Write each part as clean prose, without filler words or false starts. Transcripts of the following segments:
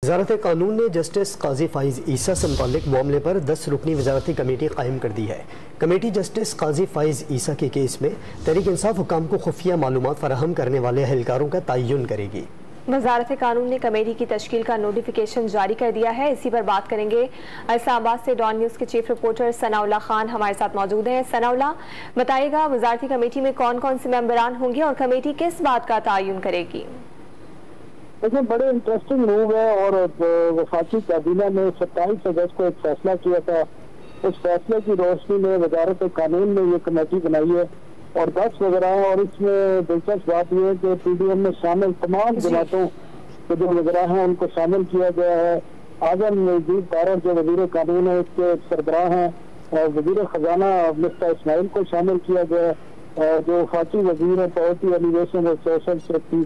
وزارت قانون نے جسٹس قاضی فائز عیسیٰ سے متعلق معاملے پر 10 رکنی وزارتی کمیٹی قائم کر دی ہے۔ کمیٹی جسٹس قاضی فائز عیسیٰ کے کیس میں تحریک انصاف حکام کو خفیہ معلومات فراہم کرنے والے اہلکاروں کا تعین کرے گی۔ وزارت قانون نے کمیٹی کی تشکیل کا نوٹیفیکیشن جاری کر دیا ہے۔ اسی پر بات کریں گے۔ اسلام آباد سے ڈان نیوز کے چیف رپورٹر ثناء اللہ خان ہمارے ساتھ موجود ہیں۔ ثناء اللہ، بتائیے گا وزارتی کمیٹی میں کون کون سے ممبران ہوں گے اور کمیٹی کس بات کا تعین کرے گی؟ دیکھیں، بڑے انٹرسٹنگ موو ہے اور وفاقی کابینہ نے 27 اگست کو ایک فیصلہ کیا تھا۔ اس فیصلے کی روشنی میں وزارت قانون نے یہ کمیٹی بنائی ہے اور 10 وزراء ہیں، اور اس میں دلچسپ بات یہ ہے کہ پی ڈی ایم میں شامل تمام جماعتوں کے جو وزراء ہیں ان کو شامل کیا گیا ہے۔ اعظم نظیر طارق جو وزیر قانون ہے اس کے سربراہ ہیں، اور وزیر خزانہ مفتا اسماعیل کو شامل کیا گیا ہے، جو وفاقی وزیر ہیں پاورٹی ایلیویشن اور سوشل سیفٹی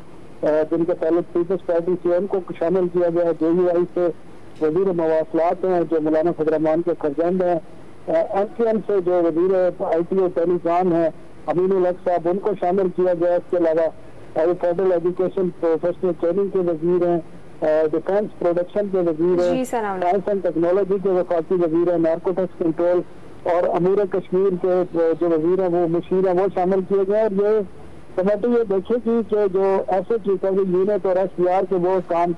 جن کے تعلق پیپلز پارٹی سے ان کو شامل کیا گیا ہے۔ جے یو آئی سے وزیر مواصلات ہیں جو مولانا فضل الرحمان کے فرزند ہیں، این سی ایم سے جو وزیر آئی ٹی اور ٹیلی کام ہیں امین الحق صاحب ان کو شامل کیا گیا۔ اس کے علاوہ فیڈرل ایجوکیشن پروفیشنل ٹریننگ کے وزیر ہیں، ڈیفینس پروڈکشن کے وزیر ہیں، سائنس اینڈ ٹیکنالوجی کے وفاقی وزیر ہیں، نارکوٹکس کنٹرول اور امور کشمیر کے جو وزیر ہیں وہ مشیر ہیں، وہ شامل کیے گئے۔ اور یہ کمیٹی یہ دیکھے گی کہ جو ایسٹ ریکوری یونٹ اور ایس پی آر کے وہ کام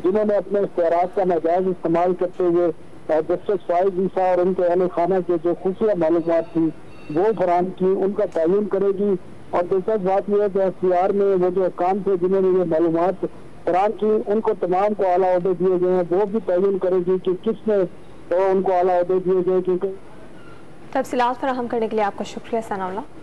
جنہوں نے اپنے اختیارات کا ناجائز استعمال کرتے ہوئے جسٹس فائز عیسیٰ اور ان کے اہل خانہ کے جو خفیہ معلومات تھی وہ فراہم کی، ان کا تعین کرے گی۔ اور دلچسپ بات یہ ہے کہ ایس پی آر میں وہ جو حکام تھے جنہوں نے یہ معلومات فراہم کی ان کو تمام کو اعلیٰ عہدے دیے گئے ہیں، وہ بھی تعین کرے گی کہ کس نے ان کو اعلیٰ عہدے دیے گئے۔ کیونکہ تفصیلات فراہم کرنے کے لیے آپ کا شکریہ ثناء اللہ۔